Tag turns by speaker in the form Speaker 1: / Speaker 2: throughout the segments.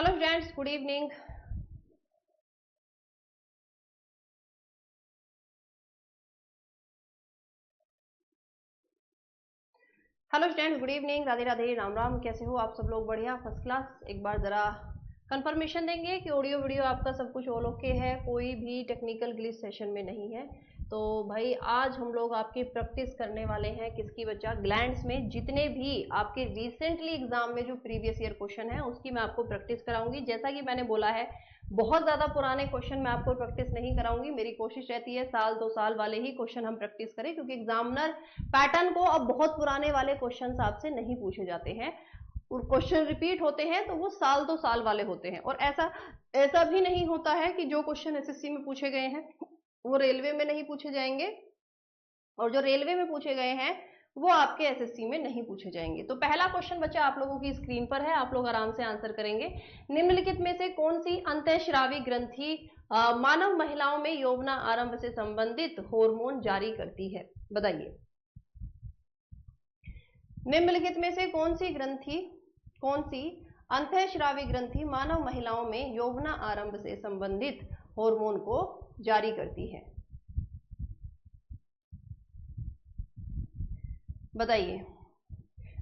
Speaker 1: Hello friends, good evening. Hello students, good evening, Radhe Radhe, Ram Ram. कैसे हो आप सब लोग? बढ़िया, फर्स्ट क्लास। एक बार जरा कंफर्मेशन देंगे कि ऑडियो वीडियो आपका सब कुछ ऑल ओके है, कोई भी टेक्निकल ग्लिच सेशन में नहीं है। तो भाई आज हम लोग आपकी प्रैक्टिस करने वाले हैं किसकी बच्चा? ग्लैंड्स में जितने भी आपके रिसेंटली एग्जाम में जो प्रीवियस ईयर क्वेश्चन है उसकी मैं आपको प्रैक्टिस कराऊंगी। जैसा कि मैंने बोला है, बहुत ज्यादा पुराने क्वेश्चन मैं आपको प्रैक्टिस नहीं कराऊंगी। मेरी कोशिश रहती है साल 2 साल वाले ही क्वेश्चन हम प्रैक्टिस करें, क्योंकि एग्जामिनर पैटर्न को अब बहुत पुराने वाले क्वेश्चन आपसे नहीं पूछे जाते हैं। क्वेश्चन रिपीट होते हैं तो वो साल 2 साल वाले होते हैं। और ऐसा ऐसा भी नहीं होता है कि जो क्वेश्चन एसएससी में पूछे गए हैं वो रेलवे में नहीं पूछे जाएंगे, और जो रेलवे में पूछे गए हैं वो आपके एसएससी में नहीं पूछे जाएंगे। तो पहला क्वेश्चन बच्चा आप लोगों की स्क्रीन पर है, आप लोग आराम से आंसर करेंगे। निम्नलिखित में से कौन सी अंतःस्रावी ग्रंथि मानव महिलाओं में यौवना आरंभ से संबंधित हार्मोन जारी करती है? बताइए। निम्नलिखित में से कौन सी अंतःस्रावी ग्रंथि मानव महिलाओं में यौवना आरंभ से संबंधित हार्मोन को जारी करती है? बताइए।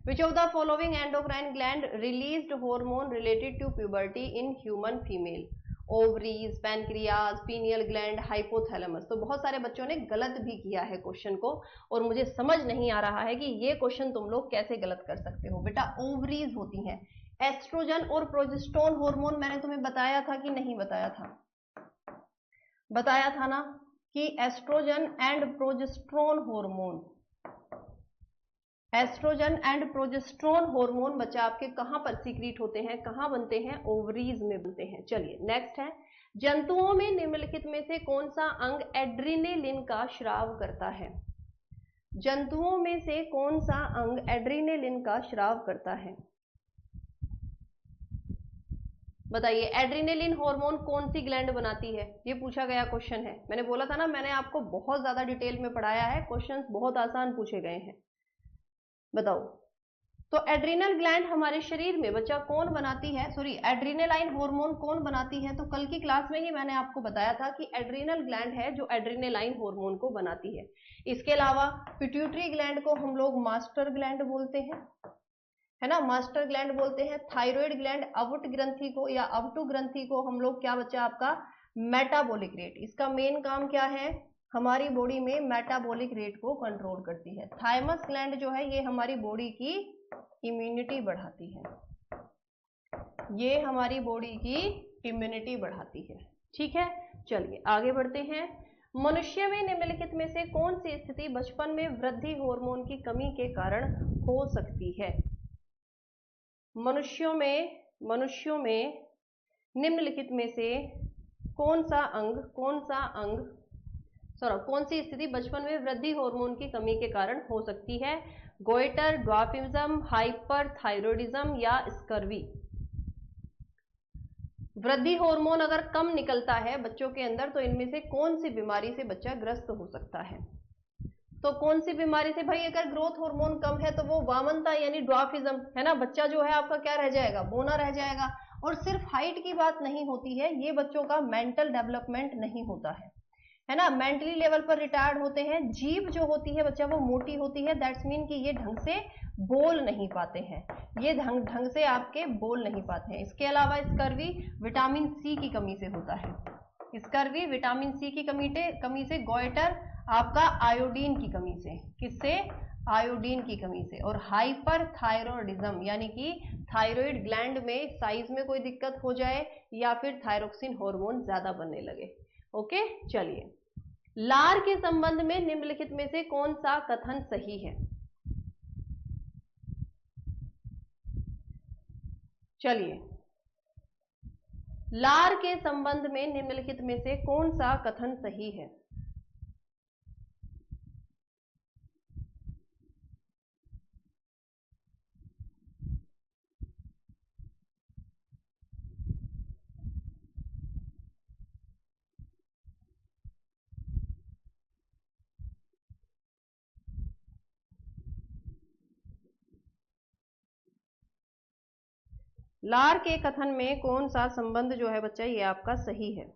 Speaker 1: Which of the following endocrine gland released hormone related to puberty in human female? Ovaries, pancreas, pineal gland, hypothalamus. तो बहुत सारे बच्चों ने गलत भी किया है क्वेश्चन को, और मुझे समझ नहीं आ रहा है कि ये क्वेश्चन तुम लोग कैसे गलत कर सकते हो। बेटा ओवरीज होती हैं। एस्ट्रोजन और प्रोजेस्टेरोन हार्मोन मैंने तुम्हें बताया था कि नहीं बताया था? बताया था ना कि estrogen and progesterone hormone, estrogen and progesterone hormone बच्चा आपके कहां पर सीक्रेट होते हैं, कहां बनते हैं? ओवरीज में बनते हैं। चलिए नेक्स्ट है, जंतुओं में निम्नलिखित में से कौन सा अंग एड्रीनेलिन का स्राव करता है? जंतुओं में से कौन सा अंग एड्रीनेलिन का स्राव करता है? बताइए। एड्रीनेलिन हार्मोन कौन सी ग्लैंड बनाती है? ये पूछा गया क्वेश्चन है। मैंने बोला था ना, मैंने आपको बहुत ज्यादा डिटेल में पढ़ाया है, क्वेश्चंस बहुत आसान पूछे गए हैं। बताओ। तो एड्रीनल ग्लैंड हमारे शरीर में बच्चा कौन बनाती है? सॉरी, एड्रीनेलाइन हार्मोन कौन बनाती है? तो कल की क्लास में ही मैंने आपको बताया था कि एड्रीनल ग्लैंड है जो एड्रीनेलाइन हार्मोन को बनाती है। इसके अलावा पिट्यूटरी ग्लैंड को हम लोग मास्टर ग्लैंड बोलते हैं, है ना, मास्टर ग्लैंड बोलते हैं। थायराइड ग्लैंड अवट ग्रंथि को या अवटु ग्रंथि को हम लोग क्या बच्चा आपका? Metabolic rate. इसका मेन काम क्या है? हमारी बॉडी में मेटाबॉलिक रेट को कंट्रोल करती है। थाइमस ग्लैंड जो है ये हमारी बॉडी की इम्यूनिटी बढ़ाती है, ये हमारी बॉडी की इम्यूनिटी बढ़ाती है। ठीक है, चलिए आगे बढ़ते हैं। मनुष्य में निम्नलिखित में से कौन सी स्थिति बचपन में वृद्धि हार्मोन की कमी के कारण हो सकती है? मनुष्यों में निम्नलिखित में से कौन सी स्थिति बचपन में वृद्धि हार्मोन की कमी के कारण हो सकती है? गोइटर, ड्वार्फिज्म, हाइपरथायरॉयडिज्म या स्कर्वी? वृद्धि हार्मोन अगर कम निकलता है बच्चों के अंदर तो इनमें से कौन सी बीमारी से बच्चा ग्रस्त हो सकता है? तो कौन सी बीमारी से भाई? अगर ग्रोथ हार्मोन कम है तो वो वामनता यानी ड्वार्फिज्म, है ना, बच्चा जो है आपका क्या रह जाएगा? बोना रह जाएगा। और सिर्फ हाइट की बात नहीं होती है, ये बच्चों का मेंटल डेवलपमेंट नहीं होता है ना, मेंटली लेवल पर रिटायर्ड होते हैं। जीभ जो होती है बच्चा वो मोटी होती है, दैट्स मीन कि ये ढंग से बोल नहीं पाते हैं, ये ढंग से आपके बोल नहीं पाते हैं। इसके अलावा स्कर्वी विटामिन सी की कमी से होता है, स्कर्वी विटामिन सी की कमी से। गोइटर आपका आयोडीन की कमी से, किससे? आयोडीन की कमी से। और हाइपरथायरॉयडिज्म यानी कि थायराइड ग्लैंड में साइज में कोई दिक्कत हो जाए या फिर थायरोक्सिन हार्मोन ज्यादा बनने लगे। ओके, चलिए। लार के संबंध में निम्नलिखित में से कौन सा कथन सही है? चलिए, लार के संबंध में निम्नलिखित में से कौन सा कथन सही है? लार के कथन में कौन सा संबंध जो है बच्चा ये आपका सही है?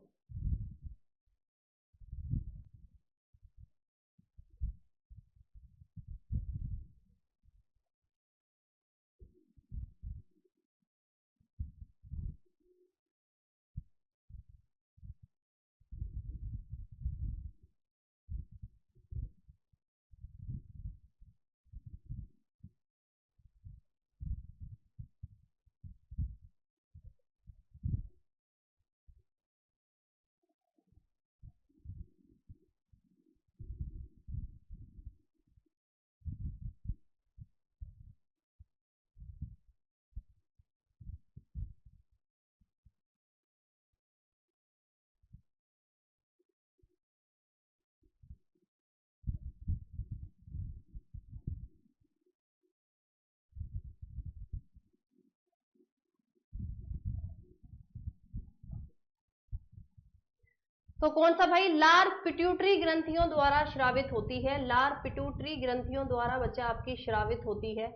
Speaker 1: तो कौन सा भाई? लार पिट्यूटरी ग्रंथियों द्वारा श्रावित होती है। लार पिट्यूटरी ग्रंथियों द्वारा बच्चा आपकी श्रावित होती है।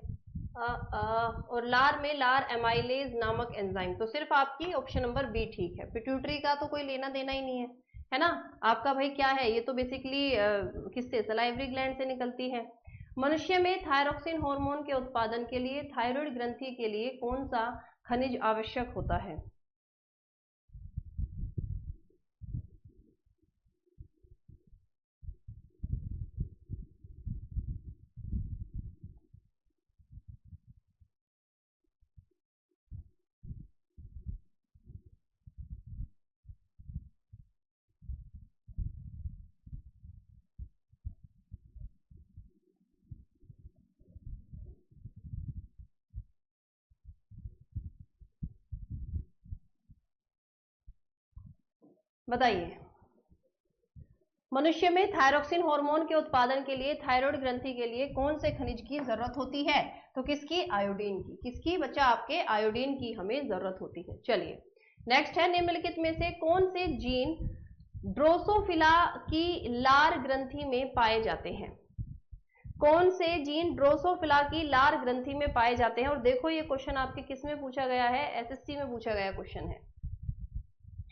Speaker 1: और लार में लार एमाइलेज नामक एंजाइम, तो सिर्फ आपकी ऑप्शन नंबर बी ठीक है। पिट्यूटरी का तो कोई लेना देना ही नहीं है ना। आपका भाई क्या है, ये तो बेसिकली किससे, सलाइवरी ग्लैंड से निकलती है। मनुष्य में थायरोक्सिन हार्मोन के उत्पादन के लिए थायराइड ग्रंथि के लिए कौन सा खनिज आवश्यक होता है? बताइए। मनुष्य में थायरोक्सिन हार्मोन के उत्पादन के लिए थायराइड ग्रंथि के लिए कौन से खनिज की जरूरत होती है? तो किसकी? आयोडीन की। किसकी बच्चा? आपके आयोडीन की हमें जरूरत होती है। चलिए नेक्स्ट है, निम्नलिखित में से कौन से जीन ड्रोसोफिला की लार ग्रंथि में पाए जाते हैं? कौन से जीन ड्रोसोफिला की लार ग्रंथि में पाए जाते हैं? और देखो ये क्वेश्चन आपके किस में पूछा गया है? एसएससी में पूछा गया क्वेश्चन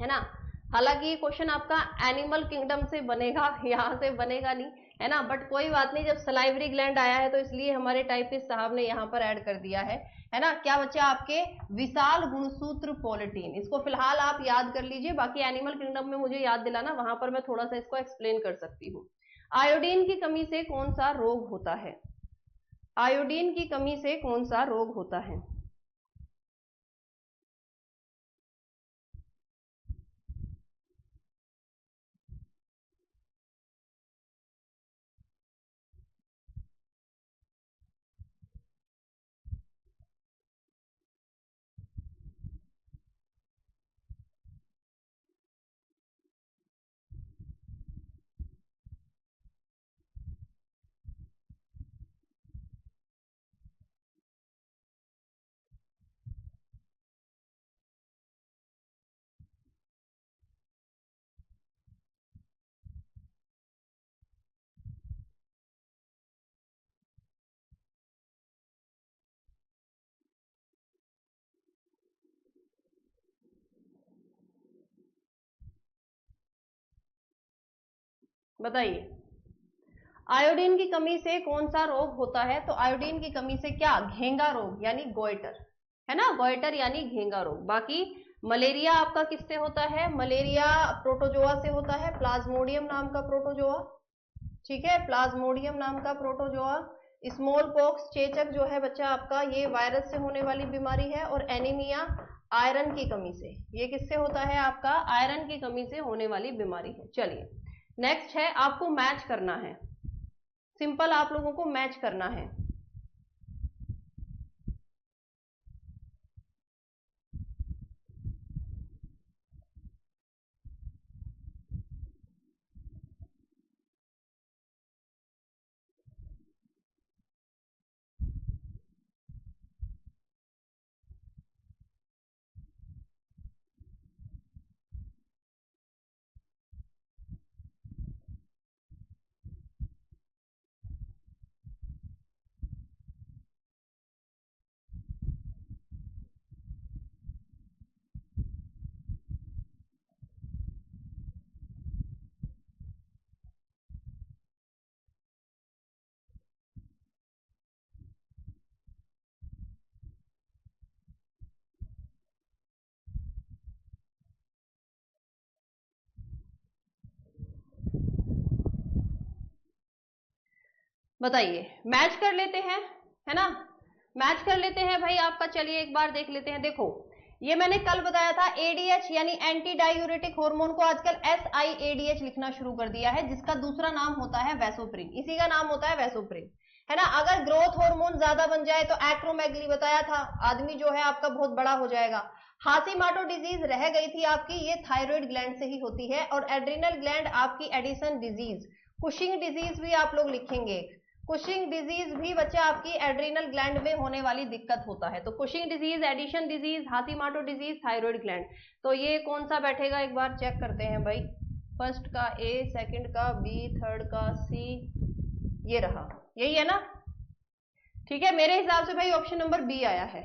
Speaker 1: है ना। हालांकि ये क्वेश्चन आपका एनिमल किंगडम से बनेगा, यहां से बनेगा नहीं, है ना। बट कोई बात नहीं, जब सलाइवरी ग्लैंड आया है तो इसलिए हमारे टाइपिस्ट साहब ने यहां पर ऐड कर दिया है ना। क्या बच्चा? आपके विशाल गुणसूत्र पॉलिटीन, इसको फिलहाल आप याद कर लीजिए, बाकी एनिमल किंगडम में मुझे याद दिलाना, वहां पर मैं थोड़ा सा इसको एक्सप्लेन कर सकती हूँ। आयोडीन की कमी से कौन सा रोग होता है? आयोडीन की कमी से कौन सा रोग होता है? बताइए। आयोडीन की कमी से कौन सा रोग होता है? तो आयोडीन की कमी से क्या? घेंगा रोग यानी गोइटर, है ना। गोइटर यानी घेंगा रोग। बाकी मलेरिया आपका किससे होता है? मलेरिया प्रोटोजोआ से होता है, प्लाज्मोडियम नाम का प्रोटोजोआ। ठीक है, प्लाज्मोडियम नाम का प्रोटोजोआ। स्मॉल पॉक्स चेचक जो है बच्चा आपका, ये वायरस से होने वाली बीमारी है। और एनीमिया आयरन की कमी से, ये किससे होता है? आपका आयरन की कमी से होने वाली बीमारी है। चलिए नेक्स्ट है, आपको मैच करना है, सिंपल आप लोगों को मैच करना है। बताइए, मैच कर लेते हैं, है ना? मैच कर लेते हैं भाई आपका। चलिए एक बार देख लेते हैं। देखो, ये मैंने कल बताया था, एडीएच यानी एंटी डायूरेटिक हार्मोन को आजकल एसआईएडीएच लिखना शुरू कर दिया है, जिसका दूसरा नाम होता है वैसोप्रिन। इसी का नाम होता है वैसोप्रिन, है ना? अगर ग्रोथ हार्मोन ज्यादा बन जाए तो एक्रोमेगली बताया था, आदमी जो है आपका बहुत बड़ा हो जाएगा। हासीमाटो डिजीज रह गई थी आपकी, ये थायराइड ग्लैंड से ही होती है। और एड्रिनल ग्लैंड आपकी एडिसन डिजीज, कुशिंग डिजीज भी आप लोग लिखेंगे। कुशिंग डिजीज भी बच्चा आपकी एड्रिनल ग्लैंड में होने वाली दिक्कत होता है। तो Cushing disease, Addison disease, Hashimoto disease, thyroid gland. तो ये कौन सा बैठेगा एक बार चेक करते हैं भाई। फर्स्ट का ए, सेकंड का बी, थर्ड का सी, ये रहा, यही है ना? ठीक है, मेरे हिसाब से भाई ऑप्शन नंबर बी आया है।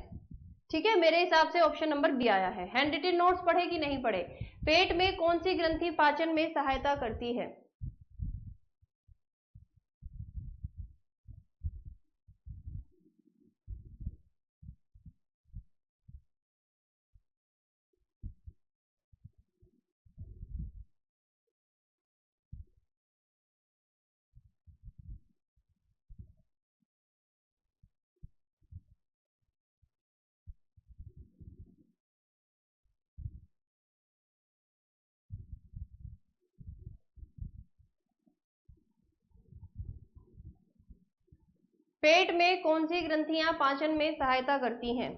Speaker 1: ठीक है, मेरे हिसाब से ऑप्शन नंबर बी आया है। हैंड रिटन नोट्स पढ़े कि नहीं पढ़े? पेट में कौन सी ग्रंथि पाचन में सहायता करती है? पेट में कौन सी ग्रंथियां पाचन में सहायता करती हैं?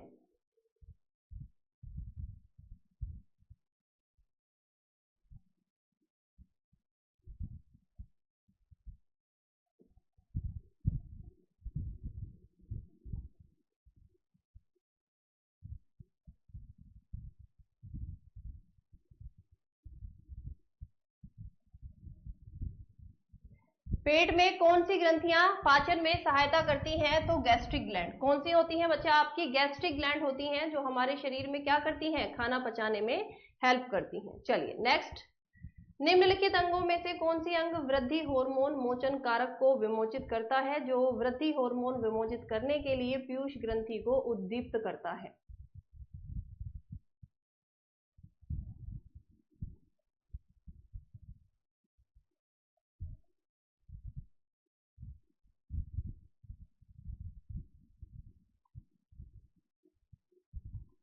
Speaker 1: पेट में कौन सी ग्रंथियां पाचन में सहायता करती हैं? तो गैस्ट्रिक ग्लैंड। कौन सी होती है बच्चा? आपकी गैस्ट्रिक ग्लैंड होती हैं, जो हमारे शरीर में क्या करती हैं? खाना पचाने में हेल्प करती हैं। चलिए नेक्स्ट। निम्नलिखित अंगों में से कौन सी अंग वृद्धि हार्मोन मोचन कारक को विमोचित करता है? जो वृद्धि हार्मोन विमोचित करने के लिए पीयूष ग्रंथि को उद्दीप्त करता है।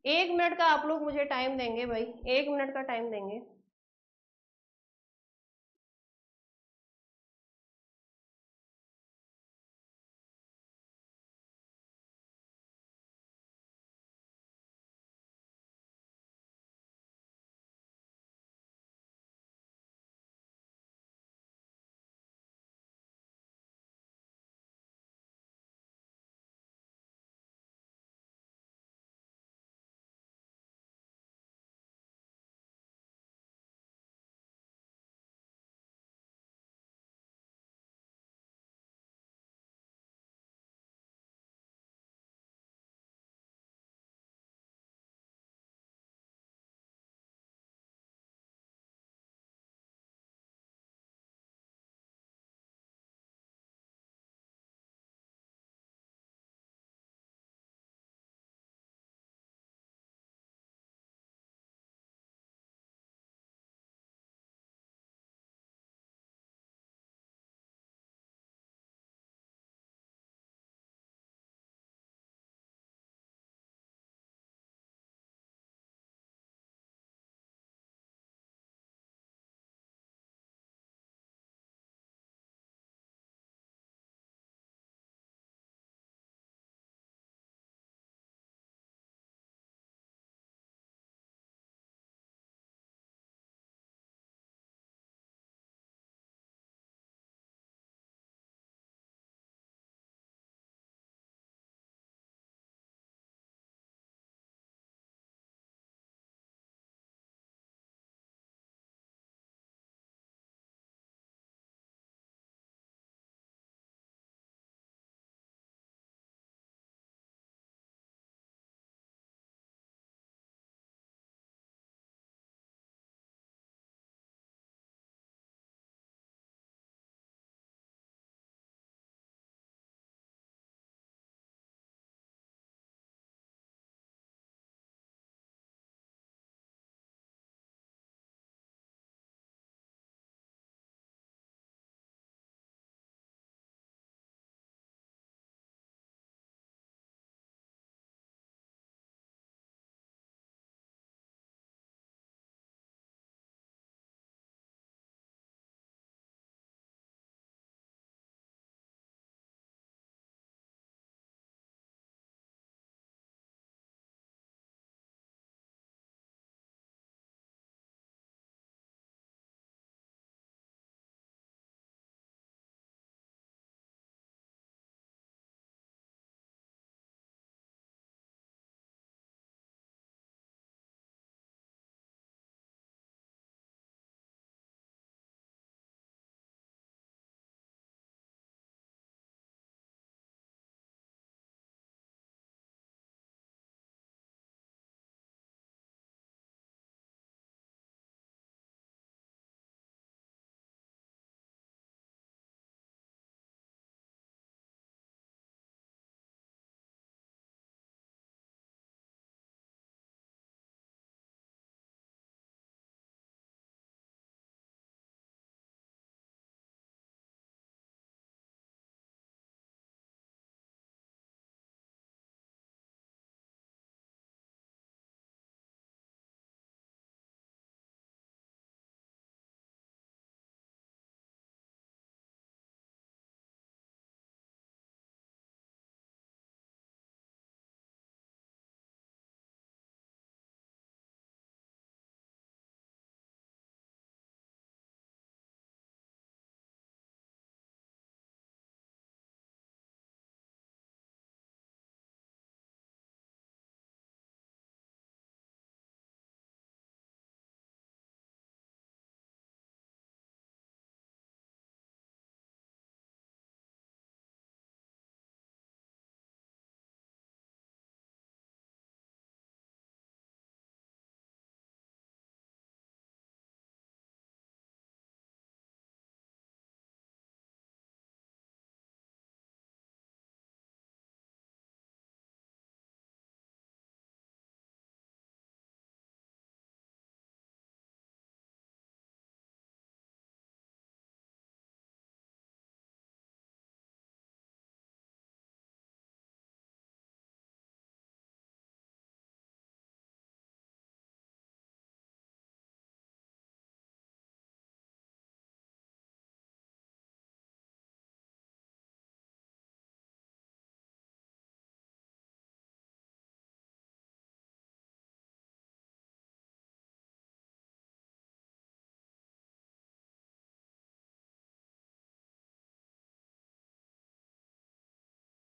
Speaker 1: एक मिनट का आप लोग मुझे टाइम देंगे भाई, 1 मिनट का टाइम देंगे।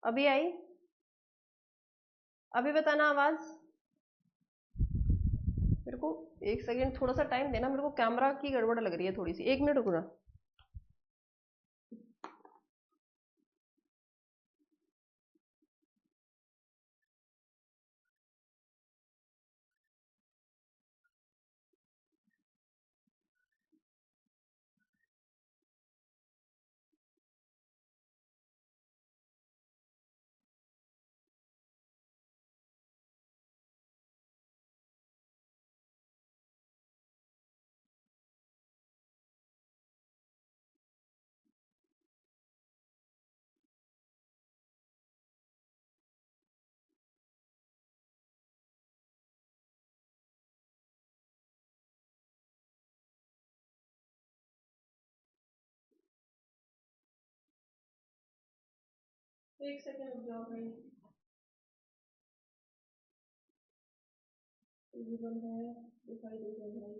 Speaker 1: अभी आई? अभी बताना आवाज। मेरे को एक सेकंड थोड़ा सा टाइम देना, मेरे को कैमरा की गड़बड़ लग रही है थोड़ी सी, 1 मिनट रुकना। एक सेकंड रुक जाओ भाई, टीवी बंद है, दिखाई दे रहा है भाई।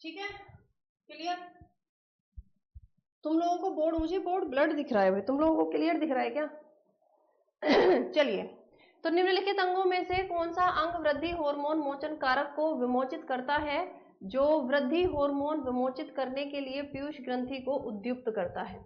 Speaker 1: ठीक है, क्लियर? तुम लोगों को बोर्ड, मुझे बोर्ड ब्लड दिख रहा है भाई, तुम लोगों को क्लियर दिख रहा है क्या? चलिए, तो निम्नलिखित अंगों में से कौन सा अंग वृद्धि हार्मोन मोचन कारक को विमोचित करता है, जो वृद्धि हार्मोन विमोचित करने के लिए पीयूष ग्रंथि को उद्युक्त करता है?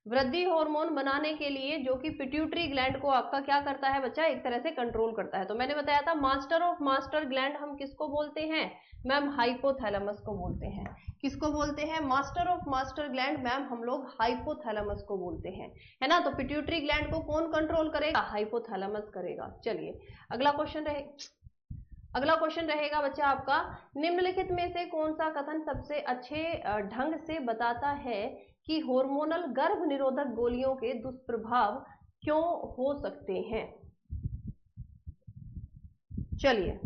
Speaker 1: वृद्धि हार्मोन बनाने के लिए जो कि पिट्यूटरी ग्लैंड को आपका क्या करता है बच्चा, एक तरह से कंट्रोल करता है। तो मैंने बताया था मास्टर ऑफ मास्टर ग्लैंड हम किसको बोलते हैं मैम? हाइपोथैलेमस को बोलते हैं। किसको बोलते हैं? Master of master gland ma'am हम लोग हाइपोथैलेमस को बोलते हैं, है ना। तो पिट्यूटरी ग्लैंड को कौन कंट्रोल करेगा? हाइपोथैलेमस करेगा। चलिए अगला क्वेश्चन रहेगा बच्चा आपका, निम्नलिखित में से कौन सा कथन सबसे अच्छे ढंग से बताता है कि हार्मोनल गर्भ निरोधक गोलियों के दुष्प्रभाव क्यों हो सकते हैं? चलिए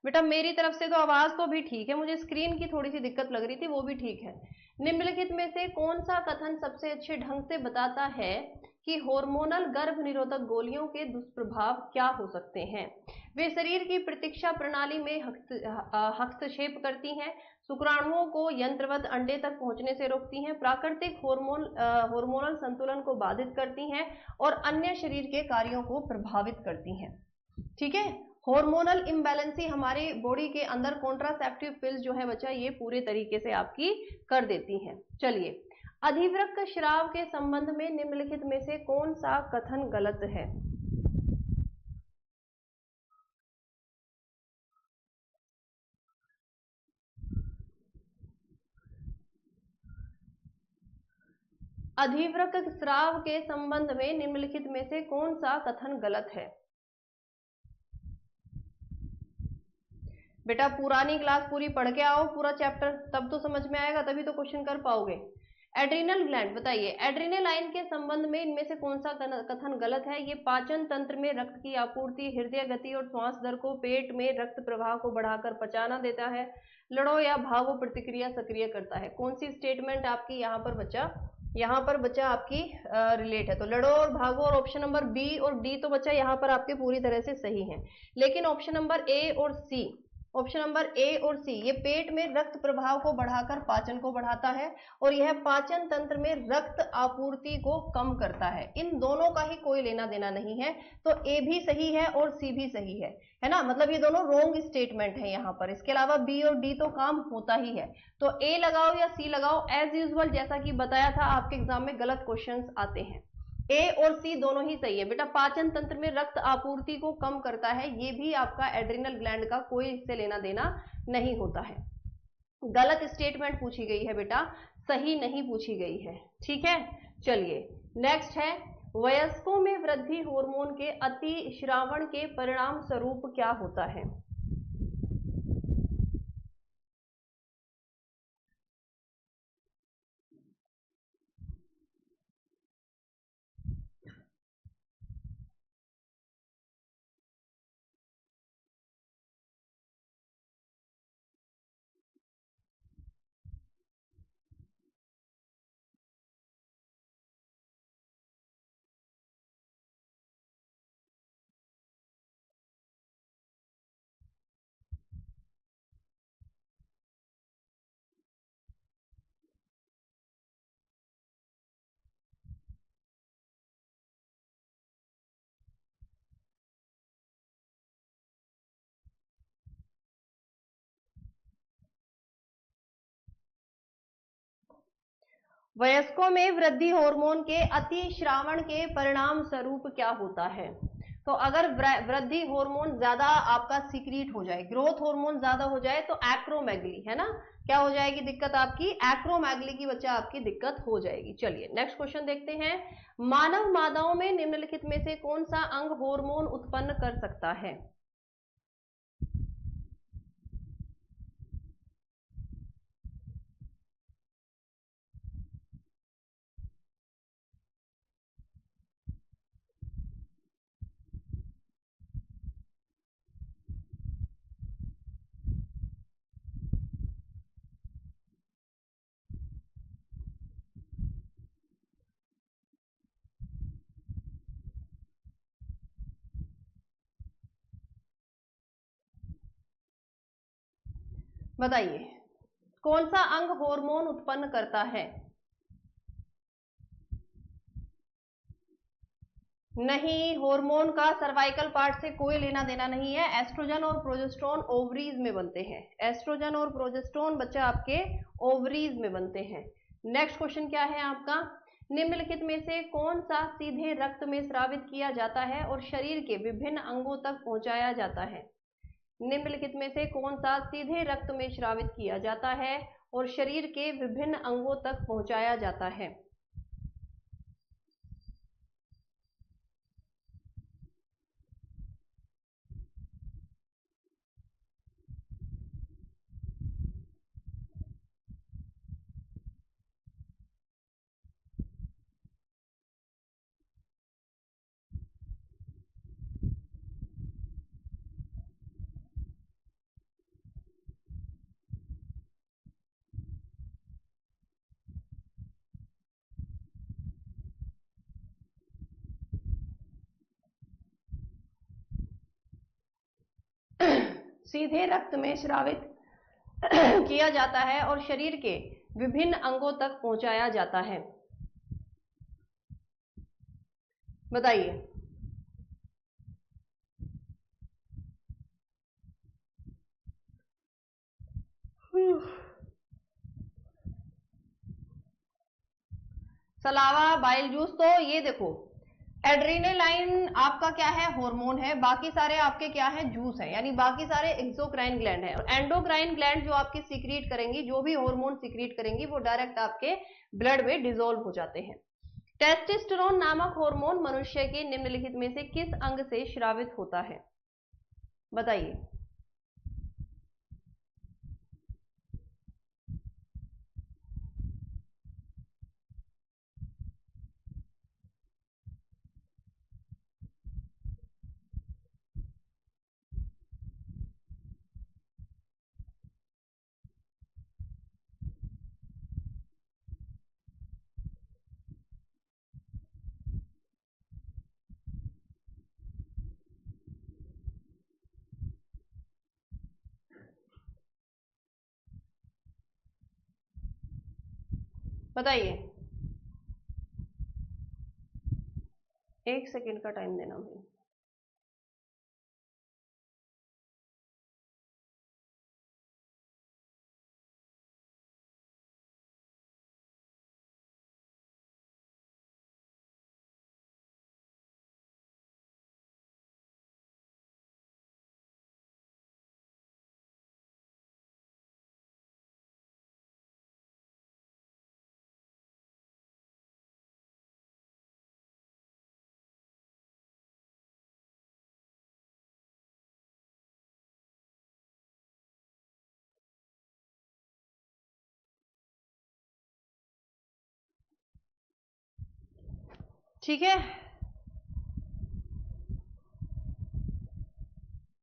Speaker 1: बेटा, मेरी तरफ से तो आवाज तो भी ठीक है, मुझे स्क्रीन की थोड़ी सी दिक्कत लग रही थी, वो भी ठीक है। निम्नलिखित में से कौन सा कथन सबसे अच्छे ढंग से बताता है कि हार्मोनल गर्भ निरोधक गोलियों के दुष्प्रभाव क्या हो सकते हैं? वे शरीर की प्रतीक्षा प्रणाली में हस्तक्षेप करती हैं, शुक्राणुओं को यंत्रवत अंडे तक पहुंचने से रोकती हैं, प्राकृतिक हार्मोनल संतुलन को बाधित करती हैं और अन्य शरीर के कार्यों को प्रभावित करती हैं। ठीक है, हार्मोनल इम्बैलेंसी हमारी बॉडी के अंदर कॉन्ट्रासेप्टिव पिल्स जो है बच्चा ये पूरे तरीके से आपकी कर देती हैं। चलिए, अधिवृक्क श्राव के संबंध में निम्नलिखित में से कौन सा कथन गलत है? अधिवृक्क श्राव के संबंध में निम्नलिखित में से कौन सा कथन गलत है? बेटा पुरानी क्लास पूरी पढ़ के आओ, पूरा चैप्टर, तब तो समझ में आएगा, तभी तो क्वेश्चन कर पाओगे। एड्रिनल ग्लैंड बताइए, एड्रिनलाइन के संबंध में इनमें से कौन सा कथन गलत है? ये पाचन तंत्र में रक्त की आपूर्ति, हृदय गति और श्वास दर को, पेट में रक्त प्रवाह को बढ़ाकर पचाना देता है, लड़ो या भागो प्रतिक्रिया सक्रिय करता है। कौन सी स्टेटमेंट आपकी यहाँ पर बच्चा, यहाँ पर बच्चा आपकी रिलेट है? तो लड़ो और भागो और ऑप्शन नंबर बी और डी तो बच्चा यहाँ पर आपके पूरी तरह से सही है, लेकिन ऑप्शन नंबर ए और सी, ऑप्शन नंबर ए और सी, ये पेट में रक्त प्रवाह को बढ़ाकर पाचन को बढ़ाता है और यह पाचन तंत्र में रक्त आपूर्ति को कम करता है। इन दोनों का ही कोई लेना देना नहीं है, तो ए भी सही है और सी भी सही है ना। मतलब ये दोनों रॉन्ग स्टेटमेंट है यहाँ पर, इसके अलावा बी और डी तो काम होता ही है। तो ए लगाओ या सी लगाओ, एज यूजुअल जैसा कि बताया था आपके एग्जाम में गलत क्वेश्चंस आते हैं। ए और सी दोनों ही सही है बेटा, पाचन तंत्र में रक्त आपूर्ति को कम करता है, ये भी आपका एड्रिनल ग्लैंड का कोई इससे लेना देना नहीं होता है। गलत स्टेटमेंट पूछी गई है बेटा, सही नहीं पूछी गई है। ठीक है, चलिए नेक्स्ट है, वयस्कों में वृद्धि हार्मोन के अति श्रावण के परिणाम स्वरूप क्या होता है? वयस्कों में वृद्धि हार्मोन के अतिश्रावण के परिणाम स्वरूप क्या होता है? तो अगर वृद्धि हार्मोन ज्यादा आपका सीक्रेट हो जाए, ग्रोथ हार्मोन ज्यादा हो जाए, तो एक्रोमेगली, है ना, क्या हो जाएगी दिक्कत आपकी? एक्रोमेगली की बच्चा आपकी दिक्कत हो जाएगी। चलिए नेक्स्ट क्वेश्चन देखते हैं। मानव मादाओं में निम्नलिखित में से कौन सा अंग हार्मोन उत्पन्न कर सकता है? बताइए, कौन सा अंग हार्मोन उत्पन्न करता है? नहीं, हार्मोन का सर्वाइकल पार्ट से कोई लेना देना नहीं है। एस्ट्रोजन और प्रोजेस्टेरोन ओवरीज में बनते हैं। एस्ट्रोजन और प्रोजेस्टेरोन बच्चा आपके ओवरीज में बनते हैं। नेक्स्ट क्वेश्चन क्या है आपका? निम्नलिखित में से कौन सा सीधे रक्त में स्रावित किया जाता है और शरीर के विभिन्न अंगों तक पहुंचाया जाता है? निम्नलिखित में से कौन सा सीधे रक्त में स्रावित किया जाता है और शरीर के विभिन्न अंगों तक पहुंचाया जाता है? सीधे रक्त में स्रावित किया जाता है और शरीर के विभिन्न अंगों तक पहुंचाया जाता है। बताइए। Salawa, bile juice. तो ये देखो, एड्रेनालाइन आपका क्या है? हार्मोन है। बाकी सारे आपके क्या है? जूस है। यानी बाकी सारे एक्सोक्राइन ग्लैंड है। और एंडोक्राइन ग्लैंड जो आपकी सीक्रेट करेंगी, जो भी हार्मोन सीक्रेट करेंगी, वो डायरेक्ट आपके ब्लड में डिसॉल्व हो जाते हैं। टेस्टोस्टेरोन नामक हार्मोन मनुष्य के निम्नलिखित में से किस अंग से स्रावित होता है? बताइए। बताइए। 1 सेकेंड का टाइम देना मुझे। ठीक है,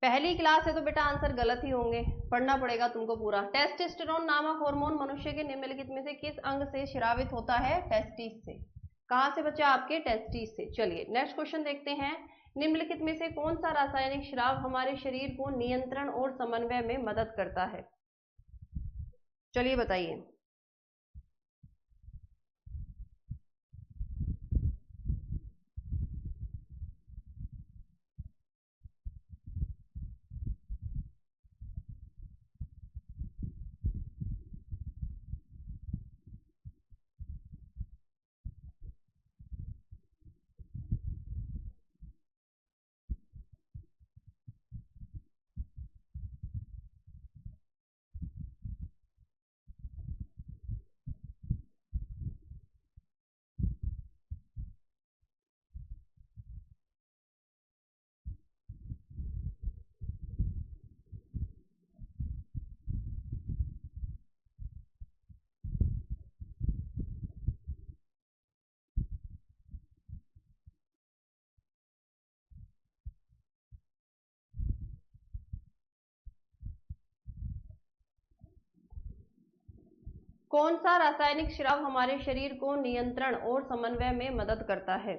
Speaker 1: पहली क्लास है तो बेटा आंसर गलत ही होंगे, पढ़ना पड़ेगा तुमको पूरा। टेस्टोस्टेरोन नामक हार्मोन मनुष्य के निम्नलिखित में से किस अंग से स्रावित होता है? टेस्टिस से। कहां से बच्चा? आपके टेस्टिस से। चलिए नेक्स्ट क्वेश्चन देखते हैं। निम्नलिखित में से कौन सा रासायनिक स्राव हमारे शरीर को नियंत्रण और समन्वय में मदद करता है? चलिए बताइए। कौन सा रासायनिक स्राव हमारे शरीर को नियंत्रण और समन्वय में मदद करता है?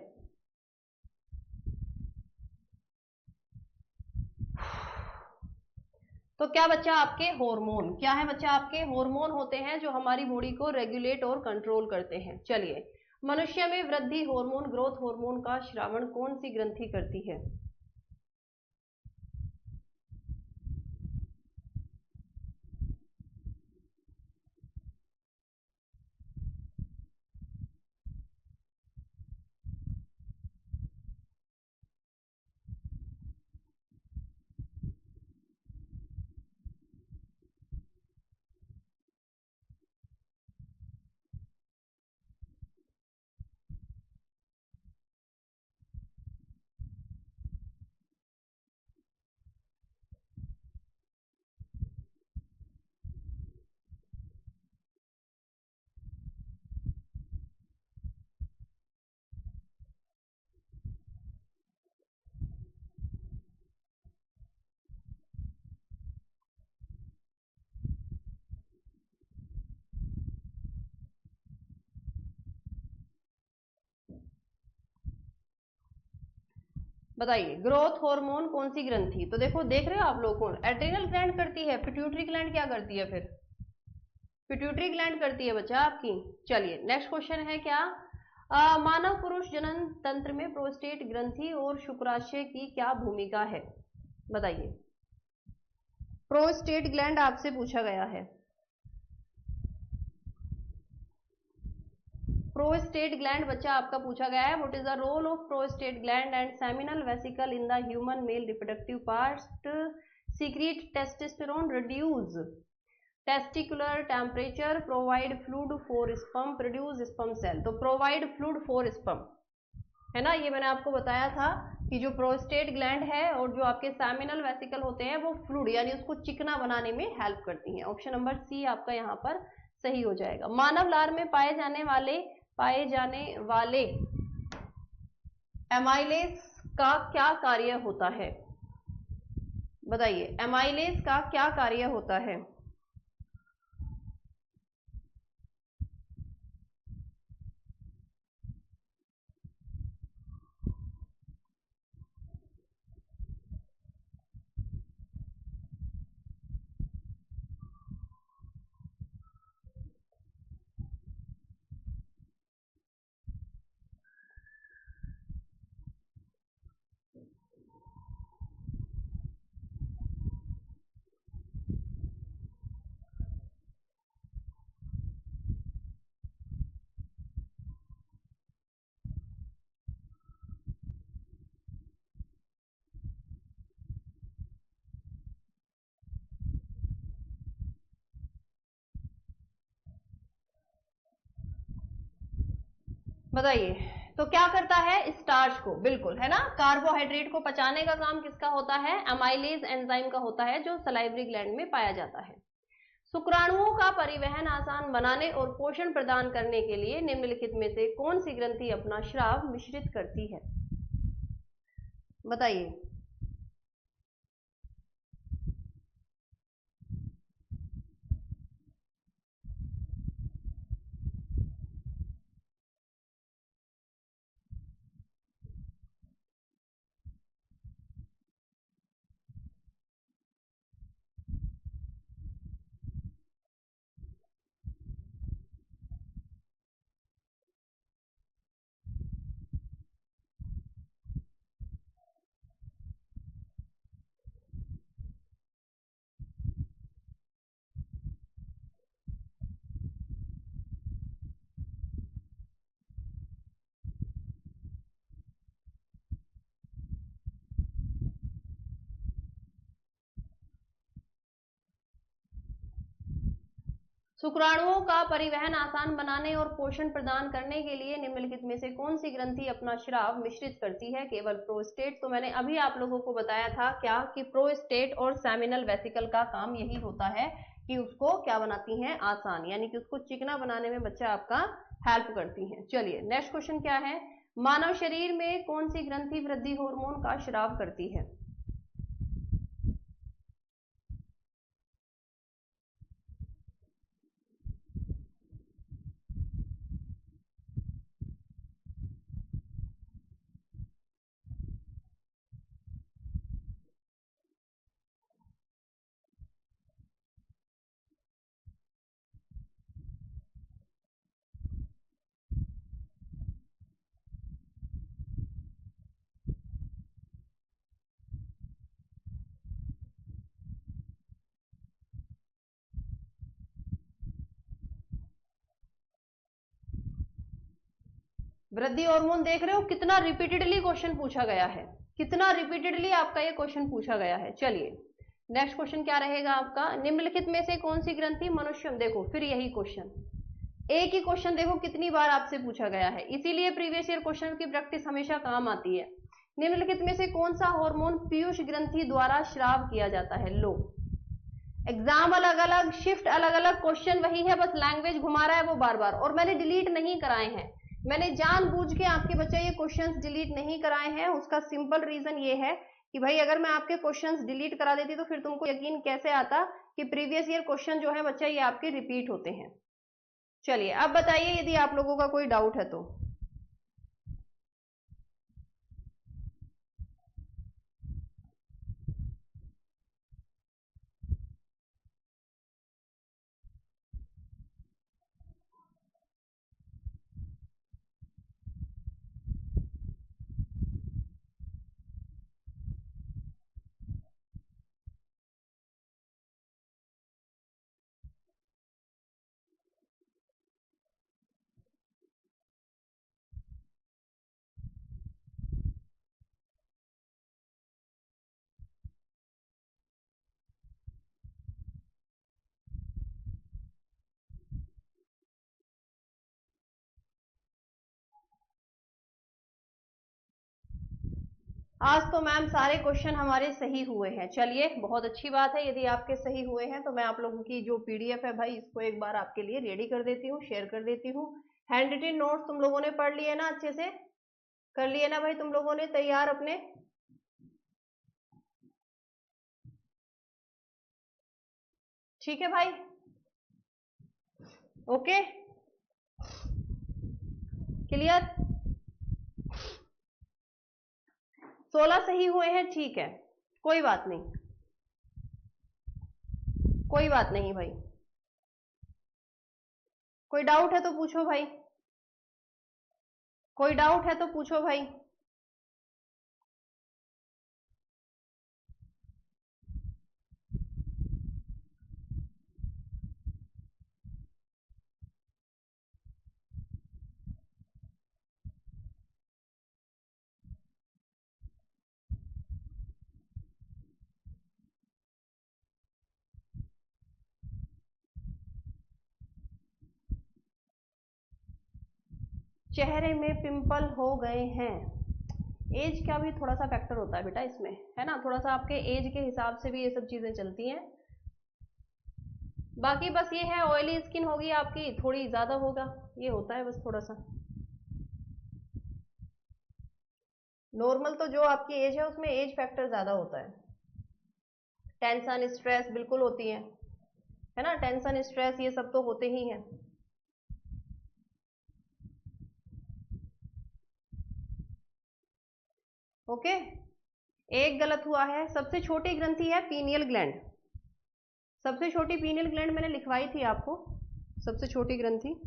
Speaker 1: तो क्या बच्चा आपके हार्मोन, क्या है बच्चा आपके हार्मोन होते हैं जो हमारी बॉडी को रेगुलेट और कंट्रोल करते हैं। चलिए, मनुष्य में वृद्धि हार्मोन, ग्रोथ हार्मोन का स्रावण कौन सी ग्रंथि करती है? बताइए, ग्रोथ हार्मोन कौन सी ग्रंथि? तो देखो, देख रहे हो आप लोग, कौन? एड्रिनल ग्लैंड करती है। पिट्यूटरी ग्लैंड क्या करती है फिर? पिट्यूटरी ग्लैंड करती है बच्चा आपकी। चलिए, नेक्स्ट क्वेश्चन है क्या, मानव पुरुष जनन तंत्र में प्रोस्टेट ग्रंथि और शुक्राशय की क्या भूमिका है? बताइए, प्रोस्टेट ग्लैंड आपसे पूछा गया है। प्रोस्टेट ग्लैंड बच्चा आपका पूछा गया है। What is the role of prostate gland and seminal vesicle in the human male reproductive part? Secrete testosterone, reduce testicular temperature, provide fluid for sperm, produce sperm cell. तो प्रोवाइड फ्लूइड फॉर स्पर्म, है ना, ये मैंने आपको बताया था कि जो प्रोस्टेट ग्लैंड है और जो आपके सेमिनल वेसिकल होते हैं वो फ्लूइड यानी उसको चिकना बनाने में हेल्प करती हैं। ऑप्शन नंबर सी आपका यहाँ पर सही हो जाएगा। मानव लार में पाए जाने वाले एमाइलेज का क्या कार्य होता है? बताइए, एमाइलेज का क्या कार्य होता है? बताइए, तो क्या करता है? स्टार्च को, बिल्कुल, है ना, कार्बोहाइड्रेट को पचाने का काम किसका होता है? अमाइलेज एंजाइम का होता है, जो सलाइवरी ग्लैंड में पाया जाता है। शुक्राणुओं का परिवहन आसान बनाने और पोषण प्रदान करने के लिए निम्नलिखित में से कौन सी ग्रंथि अपना स्राव मिश्रित करती है? बताइए, शुक्राणुओं का परिवहन आसान बनाने और पोषण प्रदान करने के लिए निम्नलिखित में से कौन सी ग्रंथि अपना स्राव मिश्रित करती है? केवल प्रोस्टेट। तो मैंने अभी आप लोगों को बताया था क्या, कि प्रोस्टेट और सेमिनल वेसिकल का काम यही होता है कि उसको क्या बनाती हैं? आसान, यानी कि उसको चिकना बनाने में बच्चा आपका हेल्प करती हैं। चलिए, नेक्स्ट क्वेश्चन क्या है, मानव शरीर में कौन सी ग्रंथि वृद्धि हार्मोन का स्राव करती है? वृद्धि हार्मोन देख रहे हो कितना रिपीटेडली क्वेश्चन पूछा गया है, कितना रिपीटेडली आपका ये क्वेश्चन पूछा गया है। चलिए नेक्स्ट क्वेश्चन क्या रहेगा आपका, निम्नलिखित में से कौन सी ग्रंथि मनुष्य, देखो फिर यही क्वेश्चन, एक ही क्वेश्चन देखो कितनी बार आपसे पूछा गया है, इसीलिए प्रीवियस ईयर क्वेश्चन की प्रैक्टिस हमेशा काम आती है। निम्नलिखित में से कौन सा हार्मोन पीयूष ग्रंथि द्वारा स्राव किया जाता है। लो, एग्जाम अलग अलग, शिफ्ट अलग अलग, क्वेश्चन वही है, बस लैंग्वेज घुमा रहा है वो बार बार, और मैंने डिलीट नहीं कराए हैं, मैंने जानबूझ के आपके बच्चे ये क्वेश्चंस डिलीट नहीं कराए हैं। उसका सिंपल रीजन ये है कि भाई अगर मैं आपके क्वेश्चंस डिलीट करा देती तो फिर तुमको यकीन कैसे आता कि प्रीवियस ईयर क्वेश्चन जो है बच्चा ये आपके रिपीट होते हैं। चलिए अब बताइए यदि आप लोगों का कोई डाउट है तो। आज तो मैम सारे क्वेश्चन हमारे सही हुए हैं। चलिए बहुत अच्छी बात है, यदि आपके सही हुए हैं तो मैं आप लोगों की जो पीडीएफ है भाई इसको एक बार आपके लिए रेडी कर देती हूँ, शेयर कर देती हूँ। हैंड रिटन नोट्स तुम लोगों ने पढ़ लिए ना, अच्छे से कर लिए ना भाई तुम लोगों ने तैयार अपने। ठीक है भाई, ओके क्लियर। 16 सही हुए हैं, ठीक है, कोई बात नहीं, कोई बात नहीं भाई। कोई डाउट है तो पूछो भाई, कोई डाउट है तो पूछो भाई। चेहरे में पिंपल हो गए हैं, एज का भी थोड़ा सा फैक्टर होता है बेटा इसमें, है ना, थोड़ा सा आपके एज के हिसाब से भी ये सब चीजें चलती हैं। बाकी बस ये है ऑयली स्किन होगी आपकी, थोड़ी ज्यादा होगा, ये होता है बस थोड़ा सा। नॉर्मल तो जो आपकी एज है उसमें एज फैक्टर ज्यादा होता है। टेंशन स्ट्रेस बिल्कुल होती है ना, टेंशन स्ट्रेस ये सब तो होते ही हैं। ओके, एक गलत हुआ है, सबसे छोटी ग्रंथि है पीनियल ग्लैंड, सबसे छोटी पीनियल ग्लैंड मैंने लिखवाई थी आपको, सबसे छोटी ग्रंथि।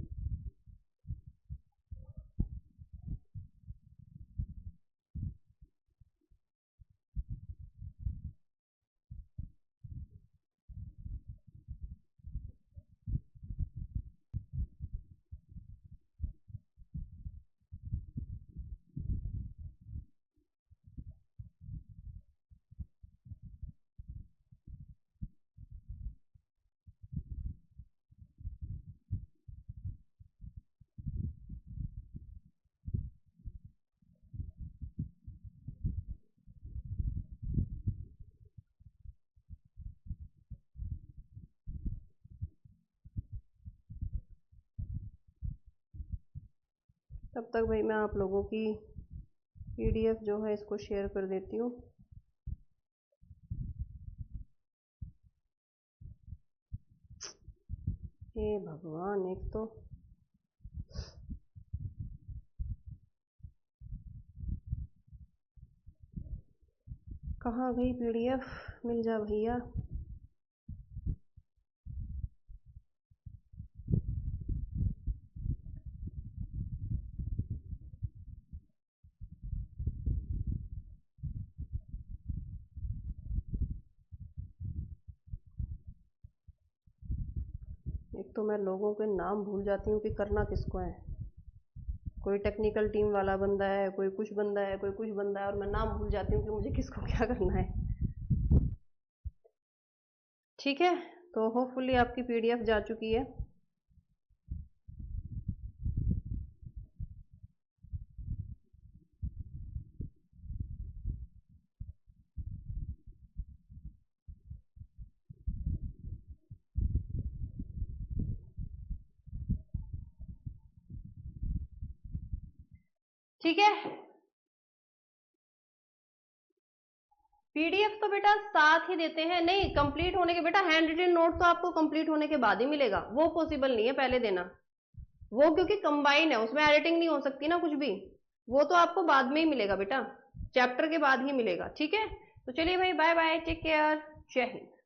Speaker 1: तब तक भाई मैं आप लोगों की पीडीएफ जो है इसको शेयर कर देती हूँ। हे भगवान, एक तो कहाँ गई पीडीएफ, मिल जा भैया। एक तो मैं लोगों के नाम भूल जाती हूँ कि करना किसको है। कोई टेक्निकल टीम वाला बंदा है, कोई कुछ बंदा है, कोई कुछ बंदा है, और मैं नाम भूल जाती हूँ कि मुझे किसको क्या करना है। ठीक है, तो होपफुली आपकी पीडीएफ जा चुकी है। ठीक है, पीडीएफ तो बेटा साथ ही देते हैं, नहीं कंप्लीट होने के, बेटा हैंड रिटन नोट तो आपको कंप्लीट होने के बाद ही मिलेगा, वो पॉसिबल नहीं है पहले देना, वो क्योंकि कंबाइन है, उसमें एडिटिंग नहीं हो सकती ना कुछ भी, वो तो आपको बाद में ही मिलेगा बेटा, चैप्टर के बाद ही मिलेगा। ठीक है, तो चलिए भाई, बाय बाय, टेक केयर, जय हिंद।